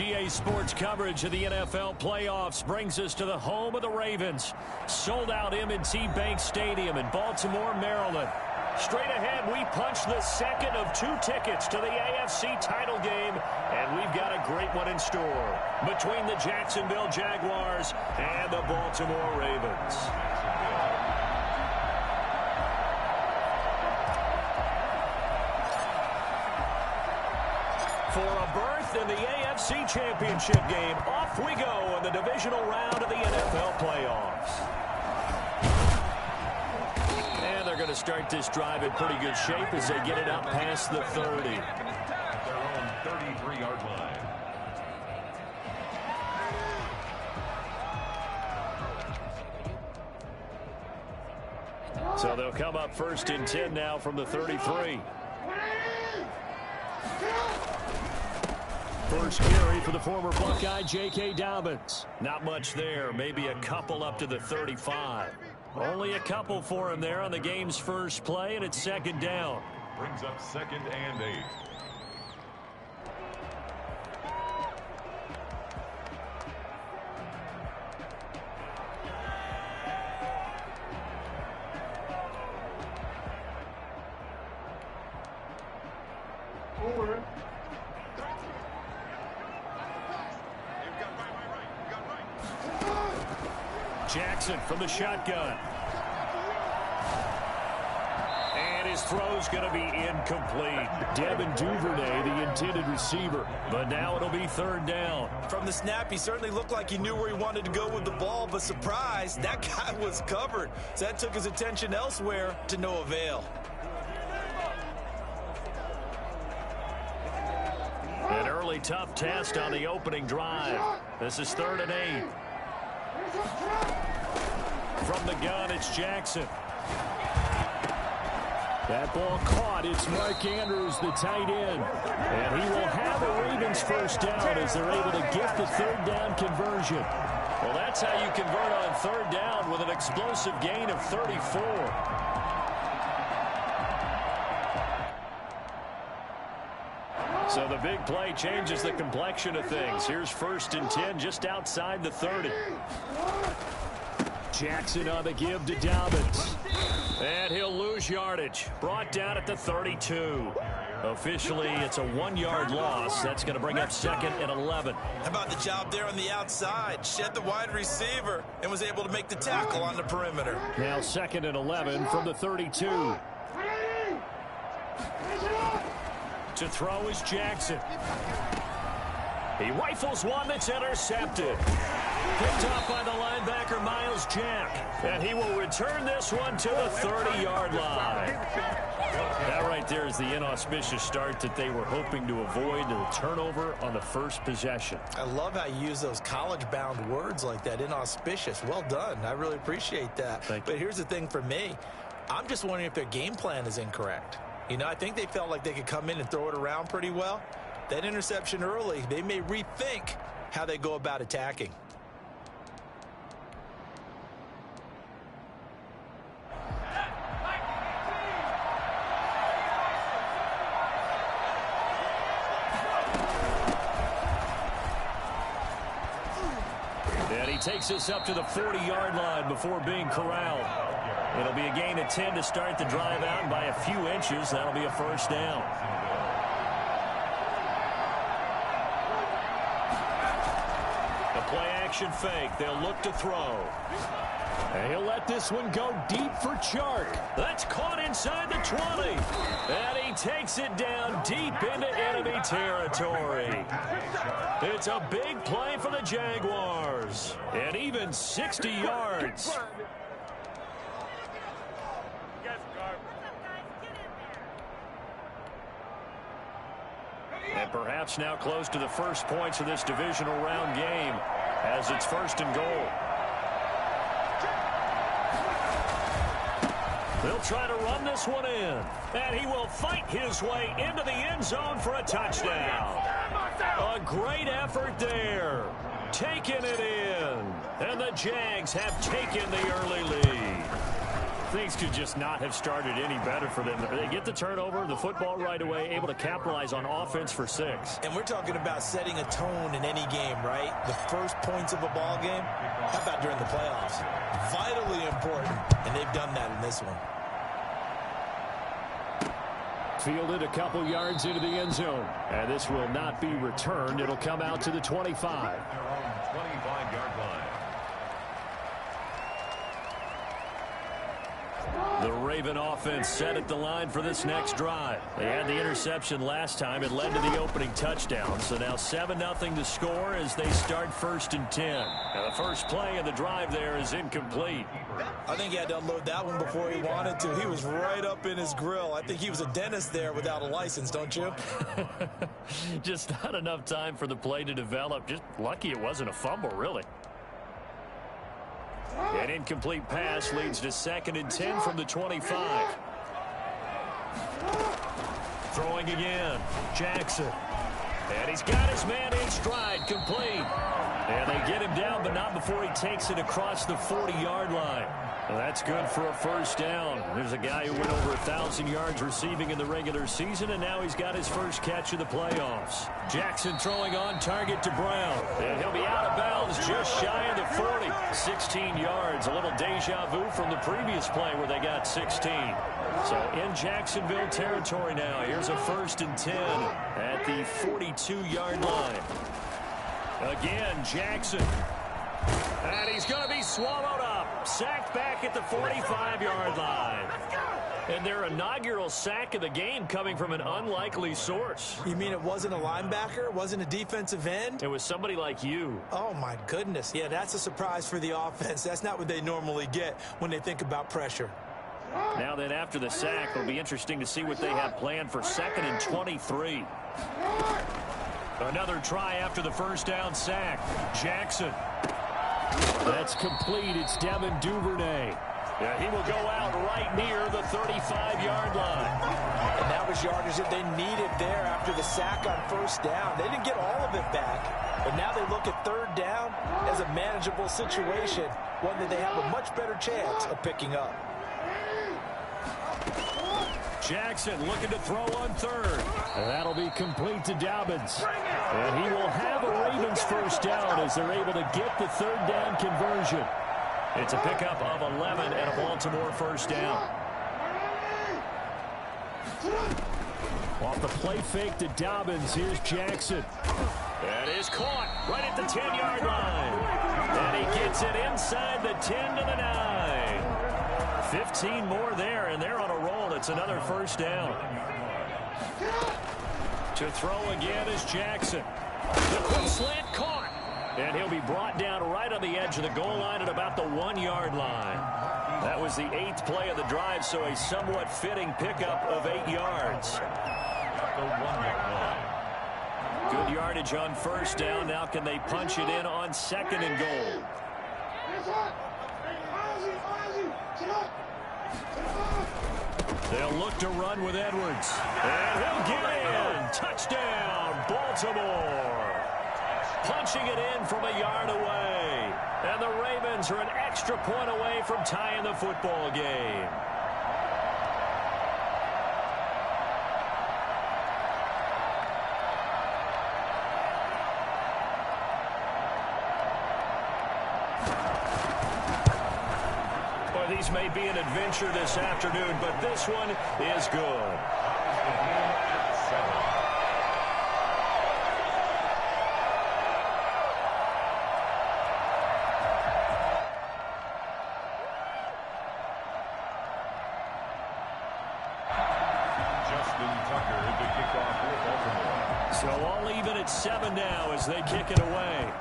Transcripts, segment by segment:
EA Sports coverage of the NFL playoffs brings us to the home of the Ravens. Sold out M&T Bank Stadium in Baltimore, Maryland. Straight ahead, we punch the second of 2 tickets to the AFC title game, and we've got a great one in store between the Jacksonville Jaguars and the Baltimore Ravens. For a berth in the AFC Championship game, off we go in the divisional round of the NFL playoffs. And they're going to start this drive in pretty good shape as they get it up past the 30. Their own 33-yard line. So they'll come up first and 10 now from the 33. First carry for the former Buckeye, J.K. Dobbins. Not much there, maybe a couple up to the 35. Only a couple for him there on the game's first play, and it's second down. Brings up 2nd and 8. Jackson from the shotgun. And his throw's going to be incomplete. Devin Duvernay, the intended receiver. But now it'll be third down. From the snap, he certainly looked like he knew where he wanted to go with the ball, but surprise, that guy was covered. So that took his attention elsewhere to no avail. An early tough test on the opening drive. This is 3rd and 8. From the gun, it's Jackson. That ball caught. It's Mark Andrews, the tight end. And he will have a Ravens first down as they're able to get the third down conversion. Well, that's how you convert on third down with an explosive gain of 34. So the big play changes the complexion of things. Here's 1st and 10 just outside the 30. Jackson on the give to Dobbins. And he'll lose yardage. Brought down at the 32. Officially, it's a 1-yard loss. That's going to bring up 2nd and 11. How about the job there on the outside? Shed the wide receiver and was able to make the tackle on the perimeter. Now 2nd and 11 from the 32. To throw is Jackson. He rifles one that's intercepted. Picked off by the linebacker, Miles Jack. And he will return this one to the 30-yard line. That right there is the inauspicious start that they were hoping to avoid, the turnover on the first possession. I love how you use those college-bound words like that, inauspicious. Well done. I really appreciate that. But here's the thing for me. I'm just wondering if their game plan is incorrect. You know, I think they felt like they could come in and throw it around pretty well. That interception early, they may rethink how they go about attacking. And he takes us up to the 40-yard line before being corralled. It'll be a gain of 10 to start the drive out, and by a few inches, that'll be a first down. The play-action fake. They'll look to throw. And he'll let this one go deep for Chark. That's caught inside the 20. And he takes it down deep into enemy territory. It's a big play for the Jaguars. And even 60 yards. And perhaps now close to the first points of this divisional round game as it's 1st and goal. They'll try to run this one in. And he will fight his way into the end zone for a touchdown. A great effort there. Taking it in. And the Jags have taken the early lead. Things could just not have started any better for them. They get the turnover, the football right away, able to capitalize on offense for 6. And we're talking about setting a tone in any game, right? The first points of a ball game. How about during the playoffs? Vitally important, and they've done that in this one. Fielded a couple yards into the end zone. And this will not be returned. It'll come out to the 25. Their own 25-yard line. The Raven offense set at the line for this next drive. They had the interception last time. It led to the opening touchdown. So now 7-0 to score as they start 1st and 10. Now the first play of the drive there is incomplete. I think he had to unload that one before he wanted to. He was right up in his grill. I think he was a dentist there without a license, don't you? Just not enough time for the play to develop. Just lucky it wasn't a fumble, really. An incomplete pass leads to 2nd and 10 from the 25. Throwing again. Jackson. And he's got his man in stride, complete. And they get him down, but not before he takes it across the 40-yard line. Well, that's good for a first down. There's a guy who went over 1,000 yards receiving in the regular season, and now he's got his first catch of the playoffs. Jackson throwing on target to Brown. And he'll be out of bounds just shy of the 40. 16 yards, a little deja vu from the previous play where they got 16. So in Jacksonville territory now, here's a 1st and 10 at the 42-yard line. Again, Jackson. And he's going to be swallowed up. Sacked back at the 45-yard line. And their inaugural sack of the game coming from an unlikely source. You mean it wasn't a linebacker? It wasn't a defensive end? It was somebody like you. Oh, my goodness. Yeah, that's a surprise for the offense. That's not what they normally get when they think about pressure. Now then, after the sack, it'll be interesting to see what they have planned for 2nd and 23. Another try after the first down sack. Jackson. That's complete. It's Devin Duvernay. Yeah, he will go out right near the 35-yard line. And that was yardage that they needed there after the sack on first down. They didn't get all of it back, but now they look at 3rd down as a manageable situation, one that they have a much better chance of picking up. Jackson looking to throw on 3rd. And that'll be complete to Dobbins. And he will have a Ravens first down as they're able to get the 3rd down conversion. It's a pickup of 11 and a Baltimore first down. Off the play fake to Dobbins, here's Jackson. That is caught right at the 10-yard line. And he gets it inside the 10 to the 9. 15 more there, and they're on a roll. It's another first down. To throw again is Jackson. The quick slant caught. And he'll be brought down right on the edge of the goal line at about the 1-yard line. That was the 8th play of the drive, so a somewhat fitting pickup of 8 yards. The 1-yard line. Good yardage on first down. Now can they punch it in on 2nd and goal? They'll look to run with Edwards. And he'll get in. Touchdown, Baltimore. Punching it in from a yard away. And the Ravens are an extra point away from tying the football game. These may be an adventure this afternoon, but this one is good. Justin Tucker to kick off for Baltimore. So all even at 7 now as they kick it away.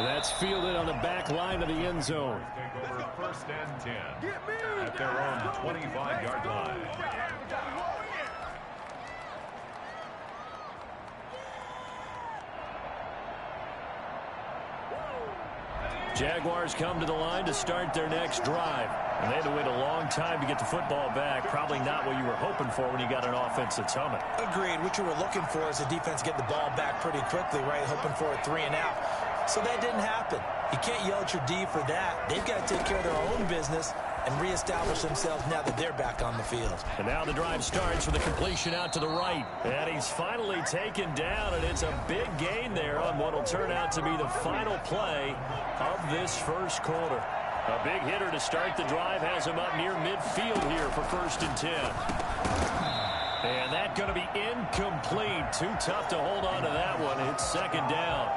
That's fielded on the back line of the end zone. Take over 1st and 10 at their own 25-yard line. Jaguars come to the line to start their next drive. And they had to wait a long time to get the football back. Probably not what you were hoping for when you got an offense that's humming. Agreed. What you were looking for is the defense get the ball back pretty quickly, right? Hoping for a 3 and out. So that didn't happen. You can't yell at your D for that. They've got to take care of their own business and reestablish themselves now that they're back on the field. And now the drive starts with a completion out to the right. And he's finally taken down, and it's a big gain there on what will turn out to be the final play of this first quarter. A big hitter to start the drive has him up near midfield here for 1st and 10. And that's going to be incomplete. Too tough to hold on to that one. It's 2nd down.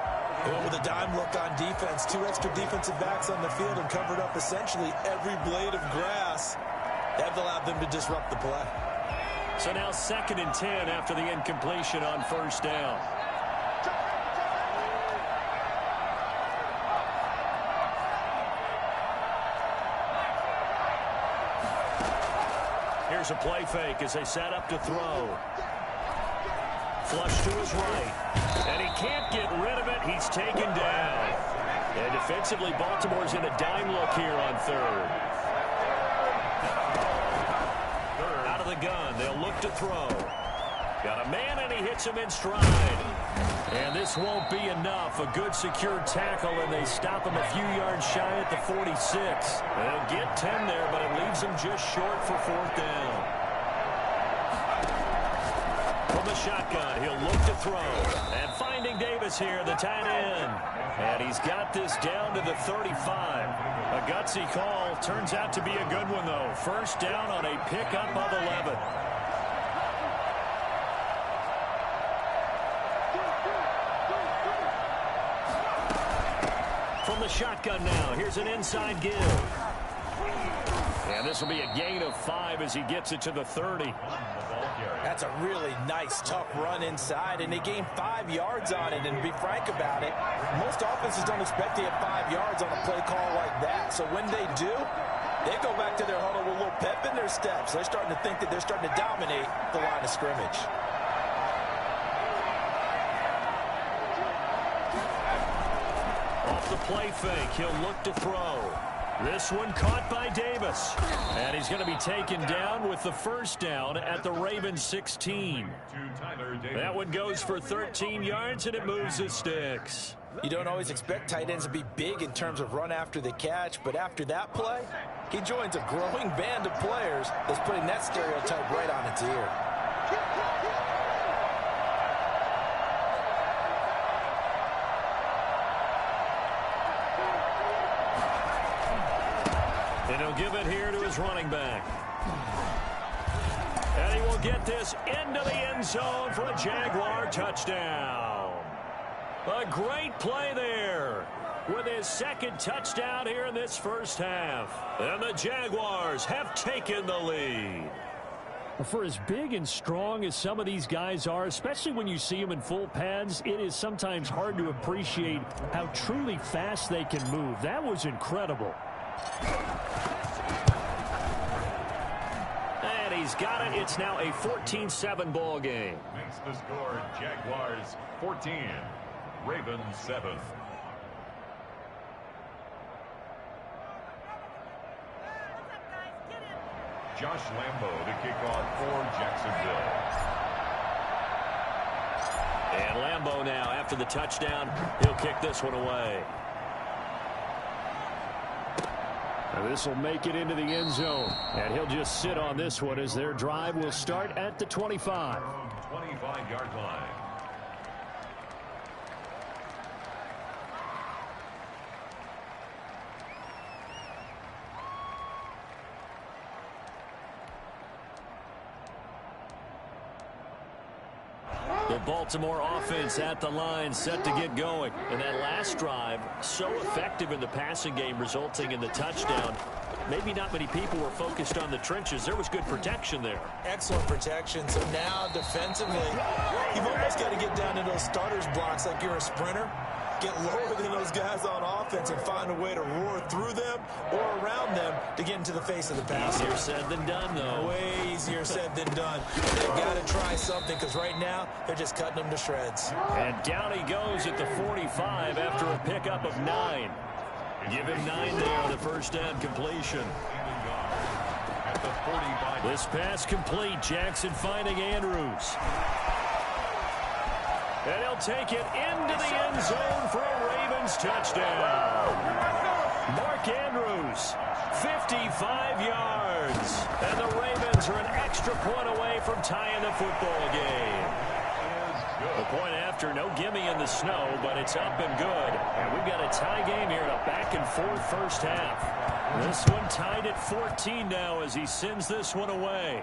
With a dime look on defense, 2 extra defensive backs on the field and covered up essentially every blade of grass. That allowed them to disrupt the play. So now 2nd and 10 after the incompletion on 1st down. Here's a play fake as they set up to throw. Flush to his right. And he can't get rid of it. He's taken down. And defensively, Baltimore's in a dime look here on 3rd. Out of the gun. They'll look to throw. Got a man, and he hits him in stride. And this won't be enough. A good secure tackle, and they stop him a few yards shy at the 46. They'll get 10 there, but it leaves him just short for 4th down. From the shotgun, he'll look to throw. And finding Davis here, the tight end. And he's got this down to the 35. A gutsy call. Turns out to be a good one, though. 1st down on a pickup of 11. From the shotgun now, here's an inside give. And this will be a gain of 5 as he gets it to the 30. That's a really nice, tough run inside, and they gained 5 yards on it. And to be frank about it, most offenses don't expect to get 5 yards on a play call like that. So when they do, they go back to their huddle with a little pep in their steps. They're starting to think that they're starting to dominate the line of scrimmage. Off the play fake, he'll look to throw. This one caught by Davis. And he's going to be taken down with the 1st down at the Ravens 16. That one goes for 13 yards, and it moves the sticks. You don't always expect tight ends to be big in terms of run after the catch, but after that play, he joins a growing band of players that's putting that stereotype right on its ear. And he'll give it here to his running back. And he will get this into the end zone for a Jaguar touchdown. A great play there with his 2nd touchdown here in this 1st half. And the Jaguars have taken the lead. For as big and strong as some of these guys are, especially when you see them in full pads, it is sometimes hard to appreciate how truly fast they can move. That was incredible. And he's got it. It's now a 14-7 ball game. Makes the score Jaguars 14, Ravens 7. Josh Lambo to kick off for Jacksonville. And Lambo now, after the touchdown, he'll kick this one away. This will make it into the end zone. And he'll just sit on this one as their drive will start at the 25. 25-yard line. The Baltimore offense at the line set to get going. And that last drive, so effective in the passing game, resulting in the touchdown. Maybe not many people were focused on the trenches. There was good protection there. Excellent protection. So now defensively, you've almost got to get down to those starters blocks like you're a sprinter. Get lower than those guys on offense and find a way to roar through them or around them to get into the face of the passer. Easier said than done, though. Way easier said than done. They've got to try something because right now they're just cutting them to shreds. And down he goes at the 45 after a pickup of 9. Give him 9 there on the first down completion. This pass complete. Jackson finding Andrews. And he'll take it into the end zone for a Ravens touchdown. Mark Andrews, 55 yards. And the Ravens are an extra point away from tying the football game. The point after, no gimme in the snow, but it's up and good. And we've got a tie game here in a back-and-forth first half. This one tied at 14 now as he sends this one away.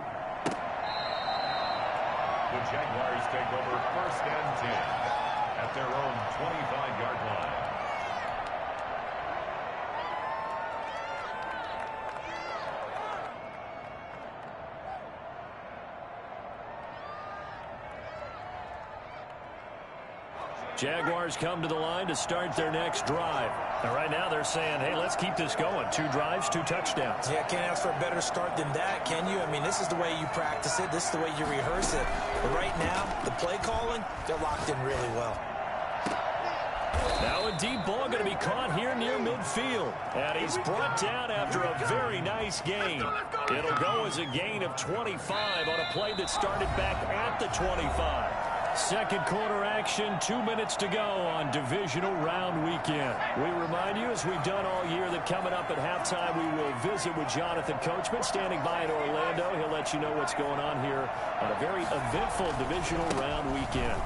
The Jaguars take over 1st and 10 at their own 25-yard line. Jaguars come to the line to start their next drive. And right now they're saying, hey, let's keep this going. 2 drives, 2 touchdowns. Yeah, can't ask for a better start than that, can you? I mean, this is the way you practice it. This is the way you rehearse it. But right now, the play calling, they're locked in really well. Now a deep ball going to be caught here near midfield. And he's brought down after a very nice gain. It'll go as a gain of 25 on a play that started back at the 25. Second quarter action, 2 minutes to go on divisional round weekend. We remind you, as we've done all year, that coming up at halftime, we will visit with Jonathan Coachman, standing by in Orlando. He'll let you know what's going on here on a very eventful divisional round weekend.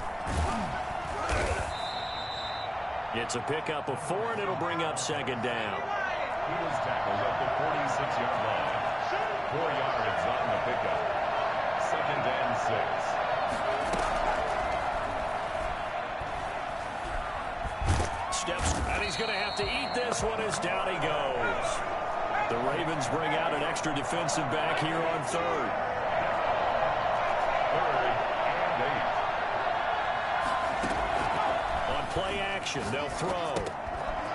It's a pickup of 4, and it'll bring up second down. He was tackled at the 46-yard line. 4 yards on the pickup. 2nd and 6. Steps, and he's going to have to eat this one as down he goes. The Ravens bring out an extra defensive back here on 3rd. 3rd and 8. On play action, they'll throw.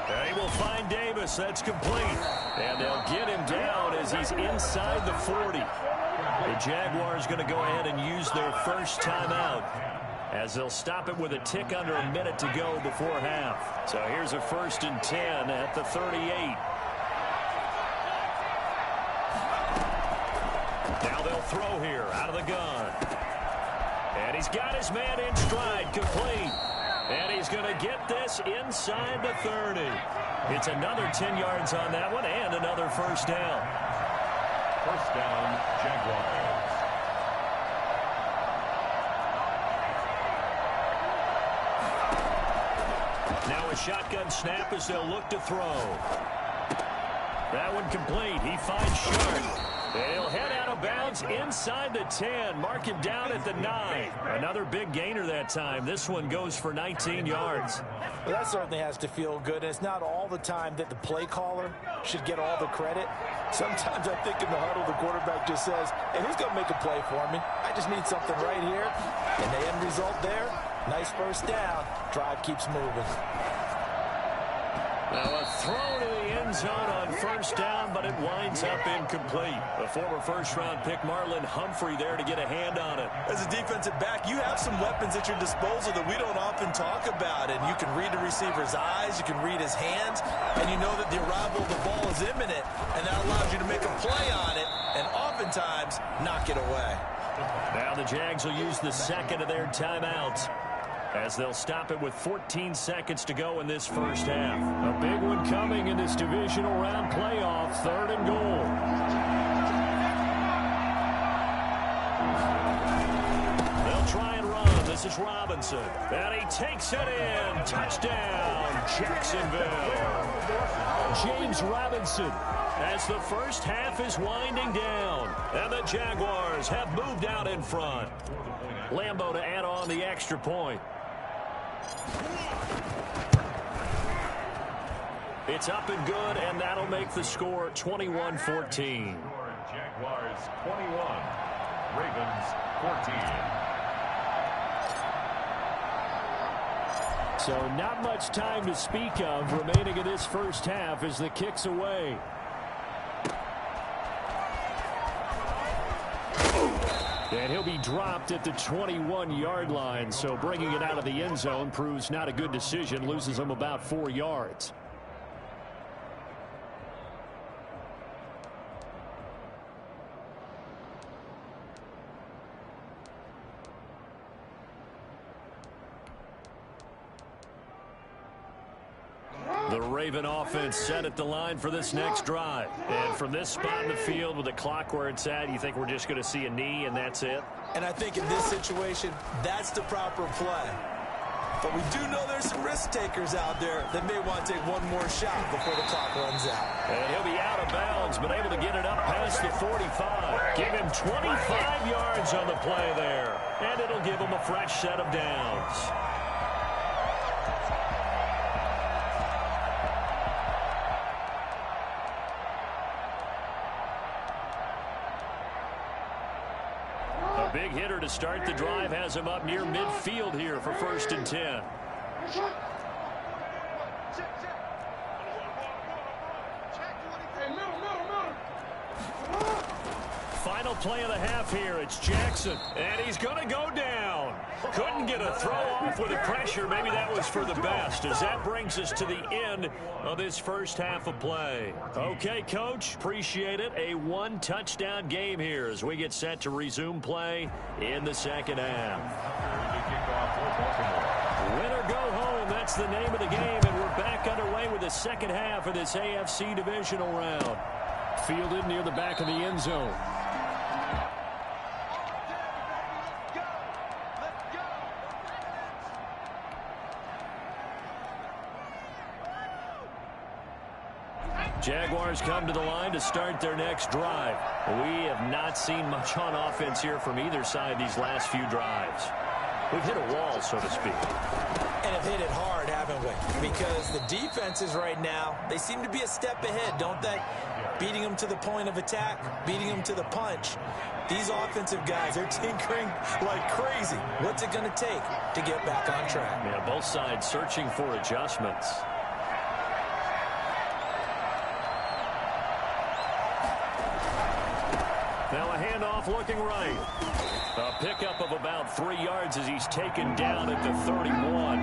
And he will find Davis. That's complete. And they'll get him down as he's inside the 40. The Jaguars going to go ahead and use their first timeout, as they'll stop it with a tick under a minute to go before half. So here's a 1st and 10 at the 38. Now they'll throw here out of the gun. And he's got his man in stride, complete. And he's going to get this inside the 30. It's another 10 yards on that one and another first down. First down, Jaguars. Now a shotgun snap as they'll look to throw. That one complete. He finds Sharp. He'll head out of bounds inside the 10. Mark him down at the 9. Another big gainer that time. This one goes for 19 yards. Well, that certainly has to feel good. And it's not all the time that the play caller should get all the credit. Sometimes I think in the huddle, the quarterback just says, hey, who's going to make a play for me? I just need something right here. And the end result there, nice first down. Drive keeps moving. Now a throw to the end zone on first down, but it winds up incomplete. A former first-round pick, Marlon Humphrey, there to get a hand on it. As a defensive back, you have some weapons at your disposal that we don't often talk about. And you can read the receiver's eyes, you can read his hands, and you know that the arrival of the ball is imminent, and that allows you to make a play on it and oftentimes knock it away. Now the Jags will use the second of their timeouts, as they'll stop it with 14 seconds to go in this first half. A big one coming in this divisional round playoff, 3rd and goal. They'll try and run. This is Robinson. And he takes it in. Touchdown, Jacksonville. James Robinson, as the first half is winding down. And the Jaguars have moved out in front. Lambeau to add on the extra point. It's up and good, and that'll make the score 21-14. Jaguars 21, Ravens 14. So not much time to speak of remaining in this first half as the kick's away. And he'll be dropped at the 21-yard line, so bringing it out of the end zone proves not a good decision, loses him about 4 yards. The Raven offense set at the line for this next drive. And from this spot in the field with the clock where it's at, you think we're just going to see a knee and that's it? And I think in this situation, that's the proper play. But we do know there's some risk takers out there that may want to take one more shot before the clock runs out. And he'll be out of bounds, but able to get it up past the 45. Give him 25 yards on the play there. And it'll give him a fresh set of downs. A big hitter to start the drive has him up near midfield here for 1st and 10. Final play of the half here. It's Jackson, and he's going to go down. Couldn't get a throw off with the pressure. Maybe that was for the best, as that brings us to the end of this first half of play. Okay, Coach, appreciate it. A one-touchdown game here as we get set to resume play in the second half. Win or go home, that's the name of the game, and we're back underway with the second half of this AFC divisional round. Fielded near the back of the end zone. Jaguars come to the line to start their next drive. We have not seen much on offense here from either side these last few drives. We've hit a wall, so to speak. And have hit it hard, haven't we? Because the defenses right now, they seem to be a step ahead, don't they? Beating them to the point of attack, beating them to the punch. These offensive guys are tinkering like crazy. What's it going to take to get back on track? Yeah, both sides searching for adjustments. Now a handoff looking right. A pickup of about 3 yards as he's taken down at the 31.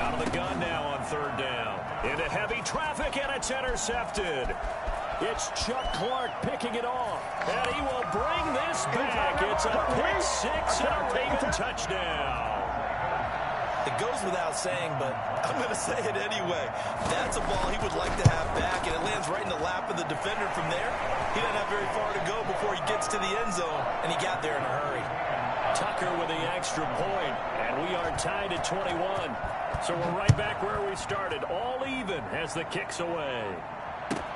Out of the gun now on 3rd down. Into heavy traffic, and it's intercepted. It's Chuck Clark picking it off. And he will bring this back. It's a pick six and a Raven touchdown. It goes without saying, but I'm going to say it anyway. That's a ball he would like to have back, and it lands right in the lap of the defender from there. He doesn't have very far to go before he gets to the end zone, and he got there in a hurry. Tucker with the extra point, and we are tied at 21. So we're right back where we started, all even as the kick's away.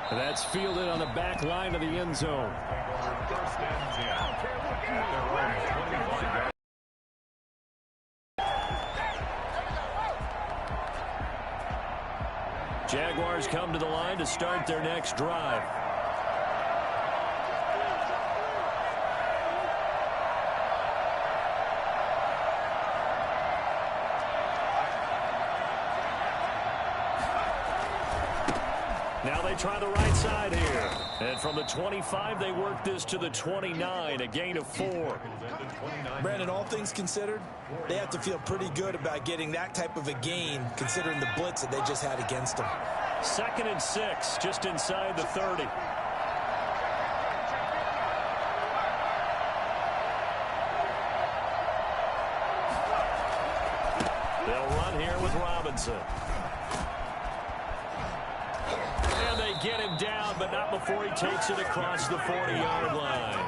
And that's fielded on the back line of the end zone. First and 10. Their own 25-yard. Jaguars come to the line to start their next drive. Now they try the right side here. And from the 25, they work this to the 29, a gain of 4. Brandon, all things considered, they have to feel pretty good about getting that type of a gain, considering the blitz that they just had against them. 2nd and 6, just inside the 30. They'll run here with Robinson. And they get him down, but not before he takes it across the 40-yard line.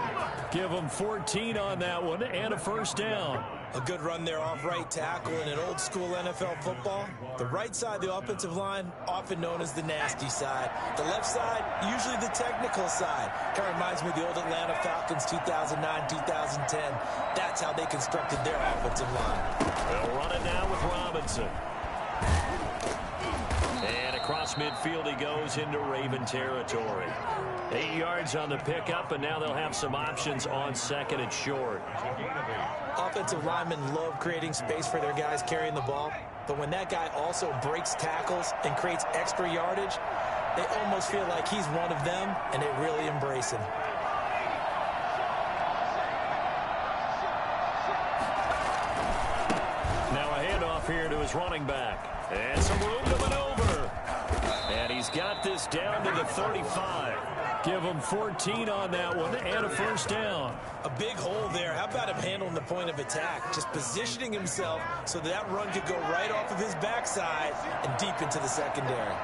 Give him 14 on that one and a first down. A good run there off right tackle in an old-school NFL football. The right side of the offensive line, often known as the nasty side. The left side, usually the technical side. Kind of reminds me of the old Atlanta Falcons 2009, 2010. That's how they constructed their offensive line. They'll run it now with Robinson. And across midfield he goes into Raven territory. 8 yards on the pickup, and now they'll have some options on 2nd and short. Offensive linemen love creating space for their guys carrying the ball, but when that guy also breaks tackles and creates extra yardage, they almost feel like he's one of them, and they really embrace him. Now a handoff here to his running back. And some room to maneuver. And he's got this down to the 35. Give him 14 on that one and a first down. A big hole there. How about him handling handling the point of attack, just positioning himself so that run could go right off of his backside and deep into the secondary.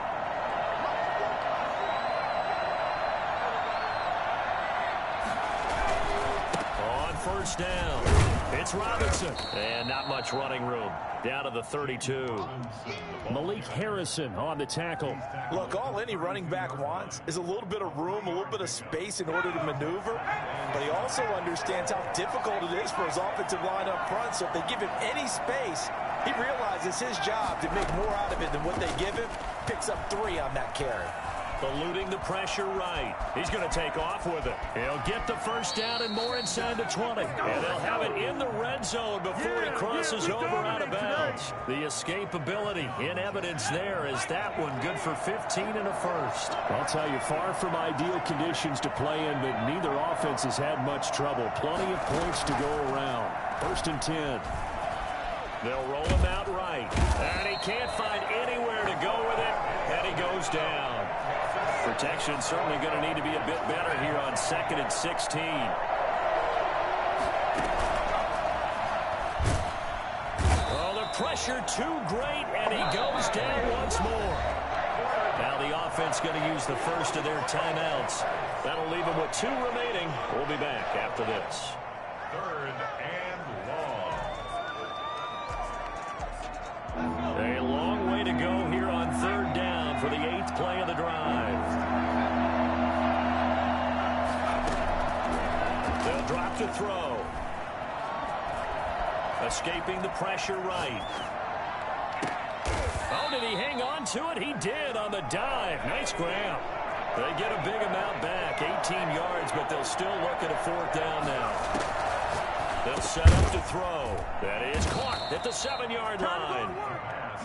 On first down, it's Robinson. And not much running room. Down to the 32. Malik Harrison on the tackle. Look, all any running back wants is a little bit of room, a little bit of space in order to maneuver. But he also understands how difficult it is for his offensive line up front. So if they give him any space, he realizes his job to make more out of it than what they give him. Picks up 3 on that carry. Eluding the pressure right. He's going to take off with it. He'll get the first down and more inside the 20. And they'll have it in the red zone before he crosses over out of bounds. The escapability in evidence there is that one good for 15 and a first. I'll tell you, far from ideal conditions to play in, but neither offense has had much trouble. Plenty of points to go around. First and 10. They'll roll him out right. And he can't find anywhere to go with it. And he goes down. Protection certainly going to need to be a bit better here on 2nd and 16. Oh, the pressure too great, and he goes down once more. Now the offense going to use the first of their timeouts. That'll leave them with 2 remaining. We'll be back after this. 3rd and long. A long way to go here on 3rd down for the 8th play of the drive. They'll drop to throw. Escaping the pressure right. Oh, did he hang on to it? He did on the dive. Nice grab. They get a big amount back, 18 yards, but they'll still look at a 4th down now. They'll set up to throw. That is caught at the 7-yard line.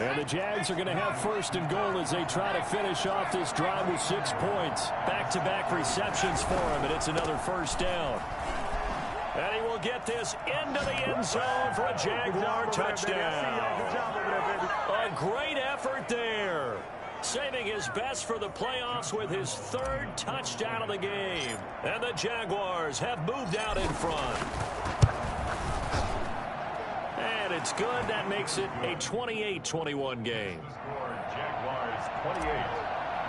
And the Jags are going to have 1st and goal as they try to finish off this drive with 6 points. Back-to-back receptions for him, and it's another 1st down. And he will get this into the end zone for a Jaguar touchdown. A great effort there. Saving his best for the playoffs with his 3rd touchdown of the game. And the Jaguars have moved out in front. And it's good. That makes it a 28-21 game. Score Jaguars 28,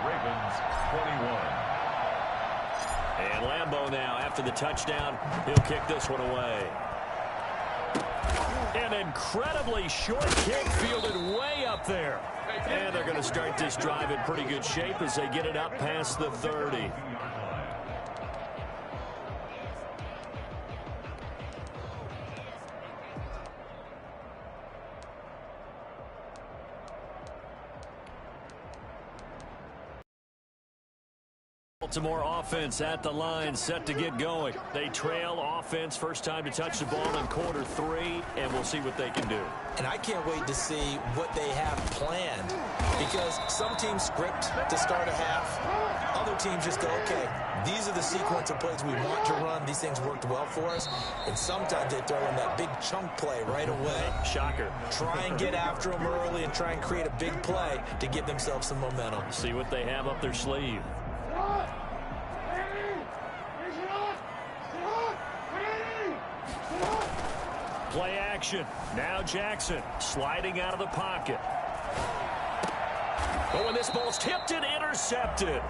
Ravens 21. And Lambeau now, after the touchdown, he'll kick this one away. An incredibly short kick fielded way up there. And they're going to start this drive in pretty good shape as they get it up past the 30. Baltimore offense at the line, set to get going. They trail offense, first time to touch the ball in quarter 3, and we'll see what they can do. And I can't wait to see what they have planned, because some teams script to start a half. Other teams just go, okay, these are the sequence of plays we want to run. These things worked well for us. And sometimes they throw in that big chunk play right away. Shocker. Try and get after them early and try and create a big play to give themselves some momentum. See what they have up their sleeve. Play action. Now Jackson sliding out of the pocket. Oh, and this ball's tipped and intercepted.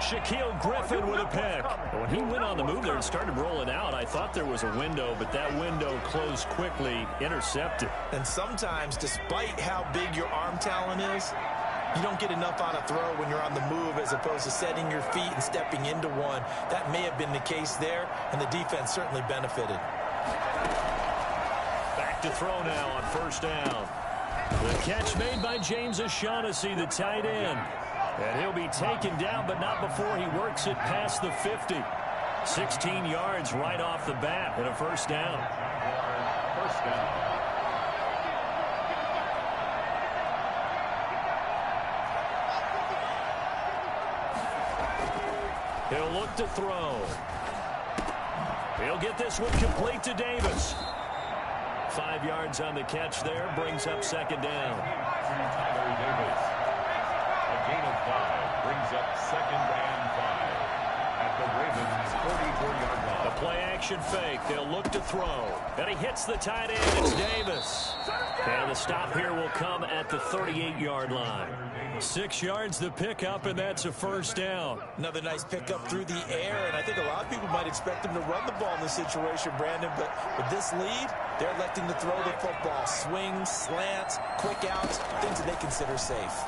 Shaquille Griffin with a pick. When he went on the move there and started rolling out, I thought there was a window, but that window closed quickly, intercepted. And sometimes, despite how big your arm talent is, you don't get enough on a throw when you're on the move as opposed to setting your feet and stepping into one. That may have been the case there, and the defense certainly benefited. Back to throw now on first down. The catch made by James O'Shaughnessy, the tight end. And he'll be taken down, but not before he works it past the 50. 16 yards right off the bat and a first down. First down. He'll look to throw. He'll get this one complete to Davis. 5 yards on the catch there, brings up second down. Tyler Davis. A gain of 5 brings up 2nd and 5 at the Ravens' 44-yard line. The play-action fake. They'll look to throw. And he hits the tight end. It's Davis. And the stop here will come at the 38-yard line. 6 yards the pickup, and that's a first down. Another nice pickup through the air, and I think a lot of people might expect him to run the ball in this situation, Brandon, but with this lead, they're electing to throw the football. Swings, slants, quick outs, things that they consider safe.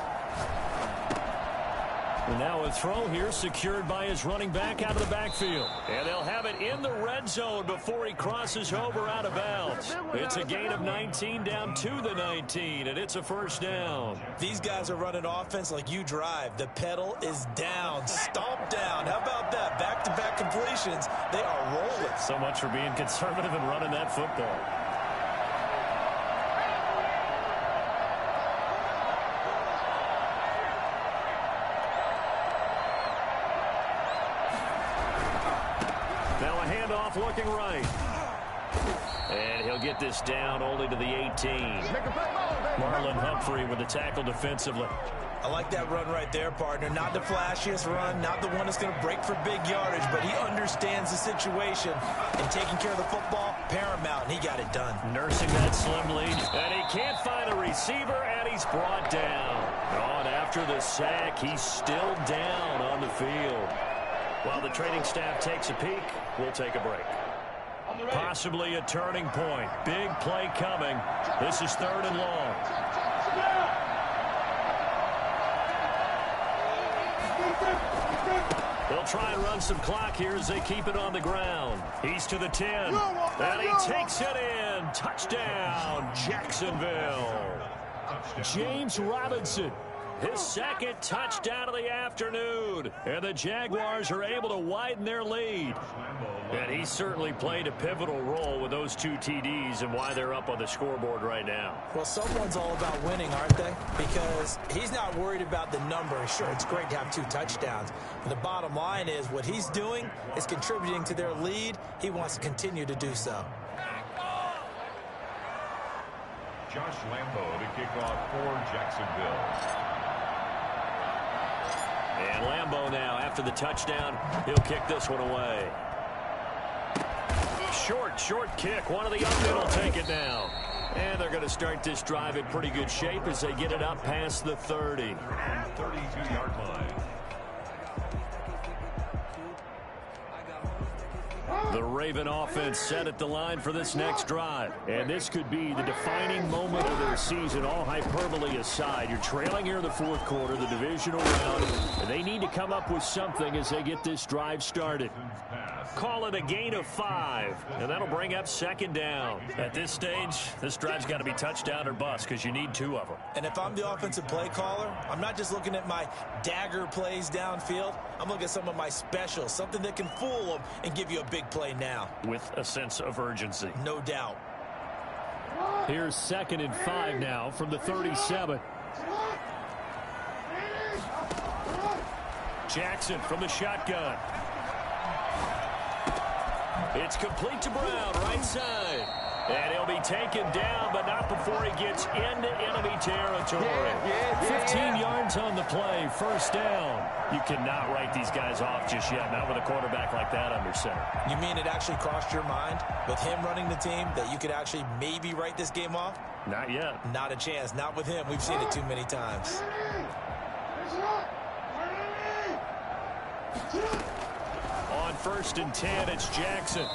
And now a throw here secured by his running back out of the backfield. And they'll have it in the red zone before he crosses over out of bounds. It's a gain of 19 down to the 19, and it's a first down. These guys are running offense like you drive. The pedal is down, stomp down. How about that? Back-to-back completions. They are rolling. So much for being conservative and running that football. Looking right. And he'll get this down only to the 18. Marlon Humphrey with the tackle defensively. I like that run right there, partner. Not the flashiest run, not the one that's going to break for big yardage, but he understands the situation. And taking care of the football, paramount, and he got it done. Nursing that slim lead. And he can't find a receiver, and he's brought down. And after the sack, he's still down on the field. While the training staff takes a peek, we'll take a break. Possibly a turning point. Big play coming. This is 3rd and long. They'll try and run some clock here as they keep it on the ground. He's to the 10. And he takes it in. Touchdown, Jacksonville. James Robinson. His second touchdown of the afternoon. And the Jaguars are able to widen their lead. And he certainly played a pivotal role with those 2 TDs and why they're up on the scoreboard right now. Well, someone's all about winning, aren't they? Because he's not worried about the number. Sure, it's great to have 2 touchdowns. But the bottom line is what he's doing is contributing to their lead. He wants to continue to do so. Josh Lambo to kick off for Jacksonville. And Lambo now, after the touchdown, he'll kick this one away. Short kick. One of the up will take it now. And they're going to start this drive in pretty good shape as they get it up past the 30. 32-yard line. The Raven offense set at the line for this next drive. And this could be the defining moment of their season, all hyperbole aside. You're trailing here in the 4th quarter, the divisional round, and they need to come up with something as they get this drive started. Call it a gain of 5, and that'll bring up 2nd down. At this stage, this drive's got to be touchdown or bust because you need 2 of them. And if I'm the offensive play caller, I'm not just looking at my dagger plays downfield. I'm looking at some of my specials, something that can fool them and give you a big play now. With a sense of urgency. No doubt. Here's 2nd and 5 now from the 37. Jackson from the shotgun. It's complete to Brown, right side. And he'll be taken down, but not before he gets into enemy territory. 15 yards on the play, first down. You cannot write these guys off just yet, not with a quarterback like that under center. You mean it actually crossed your mind with him running the team that you could actually maybe write this game off? Not yet. Not a chance. Not with him. We've seen it too many times. On 1st and 10, it's Jackson.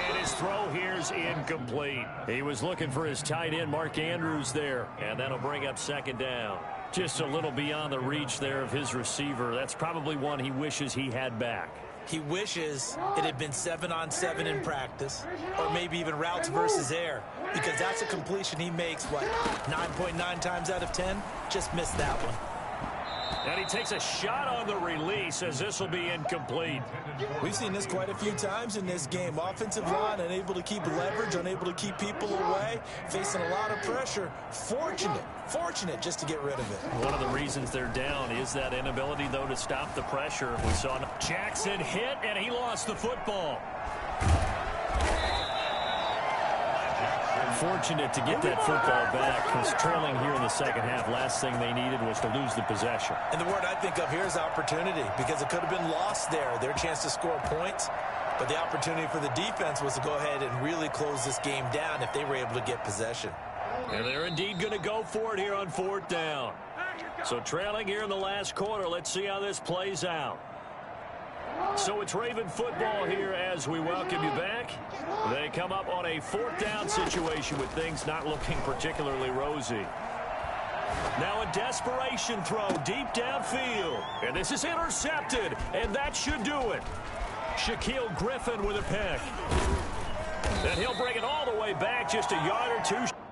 And his throw here's incomplete. He was looking for his tight end, Mark Andrews, there. And that'll bring up 2nd down. Just a little beyond the reach there of his receiver. That's probably one he wishes he had back. He wishes it had been 7-on-7 in practice, or maybe even routes versus air, because that's a completion he makes, what, 9.9 times out of 10? Just missed that one. And he takes a shot on the release as this will be incomplete. We've seen this quite a few times in this game. Offensive line unable to keep leverage, unable to keep people away, facing a lot of pressure. Fortunate just to get rid of it. One of the reasons they're down is that inability, though, to stop the pressure. We saw Jackson hit, and he lost the football. Fortunate to get that football back, because trailing here in the second half, last thing they needed was to lose the possession. And the word I think of here is opportunity, because it could have been lost there, their chance to score points. But the opportunity for the defense was to go ahead and really close this game down if they were able to get possession. And they're indeed going to go for it here on 4th down. So trailing here in the last quarter, let's see how this plays out. So it's Raven football here as we welcome you back. They come up on a 4th down situation with things not looking particularly rosy. Now a desperation throw deep downfield. And this is intercepted, and that should do it. Shaquille Griffin with a pick. And he'll bring it all the way back just a yard or two.